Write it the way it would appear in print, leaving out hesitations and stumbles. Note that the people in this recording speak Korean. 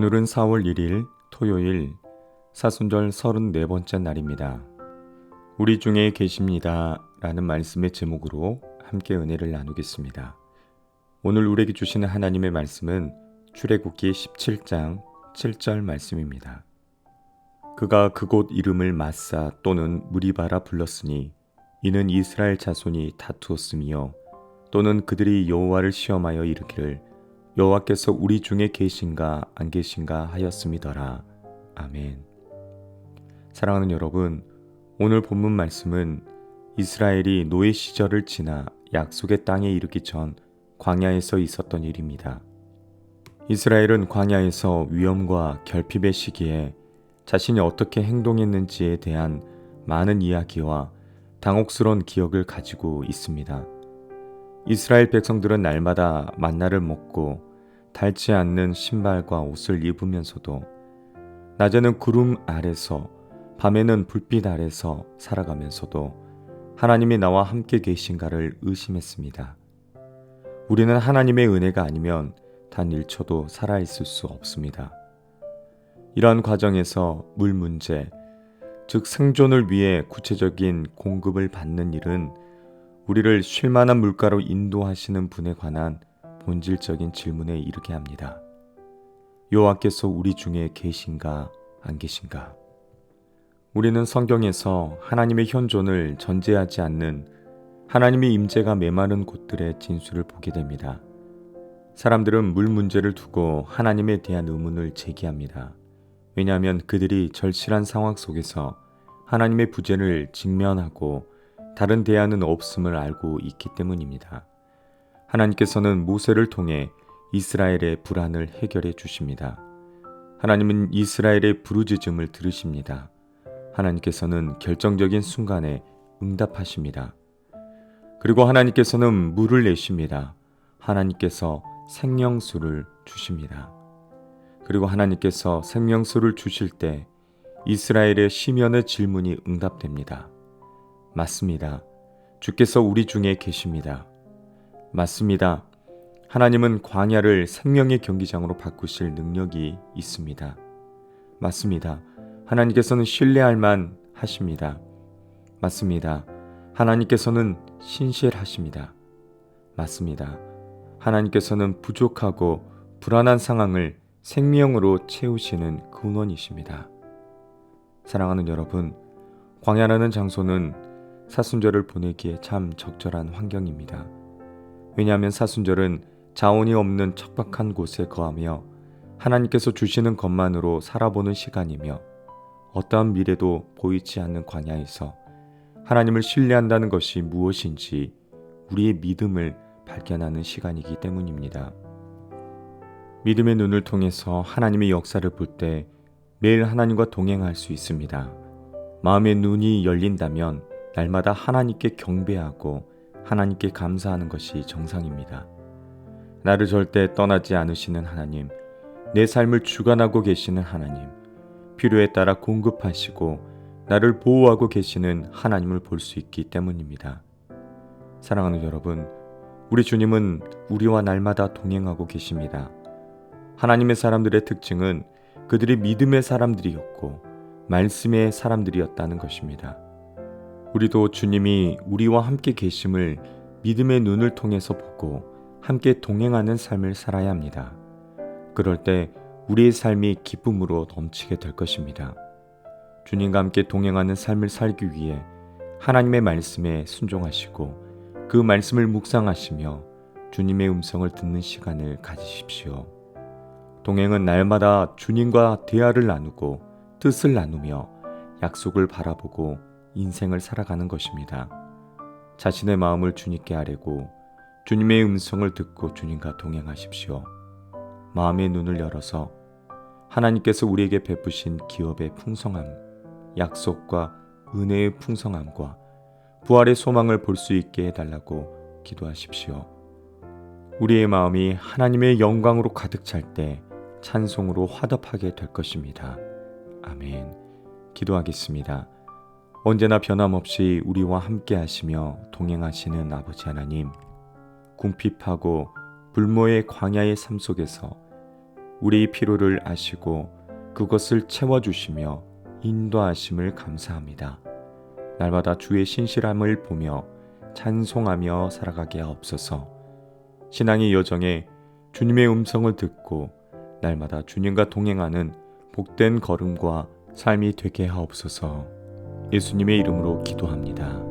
오늘은 4월 1일 토요일 사순절 34번째 날입니다. 우리 중에 계십니다 라는 말씀의 제목으로 함께 은혜를 나누겠습니다. 오늘 우리에게 주시는 하나님의 말씀은 출애굽기 17장 7절 말씀입니다. 그가 그곳 이름을 마사 또는 무리바라 불렀으니 이는 이스라엘 자손이 다투었으며 또는 그들이 여호와를 시험하여 이르기를 여호와께서 우리 중에 계신가 안 계신가 하였음이더라. 아멘. 사랑하는 여러분, 오늘 본문 말씀은 이스라엘이 노예 시절을 지나 약속의 땅에 이르기 전 광야에서 있었던 일입니다. 이스라엘은 광야에서 위험과 결핍의 시기에 자신이 어떻게 행동했는지에 대한 많은 이야기와 당혹스러운 기억을 가지고 있습니다. 이스라엘 백성들은 날마다 만나를 먹고 닳지 않는 신발과 옷을 입으면서도 낮에는 구름 아래서 밤에는 불빛 아래서 살아가면서도 하나님이 나와 함께 계신가를 의심했습니다. 우리는 하나님의 은혜가 아니면 단 1초도 살아있을 수 없습니다. 이러한 과정에서 물 문제, 즉 생존을 위해 구체적인 공급을 받는 일은 우리를 쉴만한 물가로 인도하시는 분에 관한 본질적인 질문에 이르게 합니다. 여호와께서 우리 중에 계신가 안 계신가? 우리는 성경에서 하나님의 현존을 전제하지 않는 하나님의 임재가 메마른 곳들의 진수를 보게 됩니다. 사람들은 물 문제를 두고 하나님에 대한 의문을 제기합니다. 왜냐하면 그들이 절실한 상황 속에서 하나님의 부재를 직면하고 다른 대안은 없음을 알고 있기 때문입니다. 하나님께서는 모세를 통해 이스라엘의 불안을 해결해 주십니다. 하나님은 이스라엘의 부르짖음을 들으십니다. 하나님께서는 결정적인 순간에 응답하십니다. 그리고 하나님께서는 물을 내십니다. 하나님께서 생명수를 주십니다. 그리고 하나님께서 생명수를 주실 때 이스라엘의 시면의 질문이 응답됩니다. 맞습니다. 주께서 우리 중에 계십니다. 맞습니다. 하나님은 광야를 생명의 경기장으로 바꾸실 능력이 있습니다. 맞습니다. 하나님께서는 신뢰할 만 하십니다. 맞습니다. 하나님께서는 신실하십니다. 맞습니다. 하나님께서는 부족하고 불안한 상황을 생명으로 채우시는 근원이십니다. 사랑하는 여러분, 광야라는 장소는 사순절을 보내기에 참 적절한 환경입니다. 왜냐하면 사순절은 자원이 없는 척박한 곳에 거하며 하나님께서 주시는 것만으로 살아보는 시간이며 어떠한 미래도 보이지 않는 광야에서 하나님을 신뢰한다는 것이 무엇인지 우리의 믿음을 발견하는 시간이기 때문입니다. 믿음의 눈을 통해서 하나님의 역사를 볼 때 매일 하나님과 동행할 수 있습니다. 마음의 눈이 열린다면 날마다 하나님께 경배하고 하나님께 감사하는 것이 정상입니다. 나를 절대 떠나지 않으시는 하나님, 내 삶을 주관하고 계시는 하나님, 필요에 따라 공급하시고 나를 보호하고 계시는 하나님을 볼 수 있기 때문입니다. 사랑하는 여러분, 우리 주님은 우리와 날마다 동행하고 계십니다. 하나님의 사람들의 특징은 그들이 믿음의 사람들이었고 말씀의 사람들이었다는 것입니다. 우리도 주님이 우리와 함께 계심을 믿음의 눈을 통해서 보고 함께 동행하는 삶을 살아야 합니다. 그럴 때 우리의 삶이 기쁨으로 넘치게 될 것입니다. 주님과 함께 동행하는 삶을 살기 위해 하나님의 말씀에 순종하시고 그 말씀을 묵상하시며 주님의 음성을 듣는 시간을 가지십시오. 동행은 날마다 주님과 대화를 나누고 뜻을 나누며 약속을 바라보고 인생을 살아가는 것입니다. 자신의 마음을 주님께 아뢰고 주님의 음성을 듣고 주님과 동행하십시오. 마음의 눈을 열어서 하나님께서 우리에게 베푸신 기업의 풍성함, 약속과 은혜의 풍성함과 부활의 소망을 볼 수 있게 해달라고 기도하십시오. 우리의 마음이 하나님의 영광으로 가득 찰 때 찬송으로 화답하게 될 것입니다. 아멘. 기도하겠습니다. 언제나 변함없이 우리와 함께 하시며 동행하시는 아버지 하나님, 궁핍하고 불모의 광야의 삶 속에서 우리 필요를 아시고 그것을 채워주시며 인도하심을 감사합니다. 날마다 주의 신실함을 보며 찬송하며 살아가게 하옵소서. 신앙의 여정에 주님의 음성을 듣고 날마다 주님과 동행하는 복된 걸음과 삶이 되게 하옵소서. 예수님의 이름으로 기도합니다.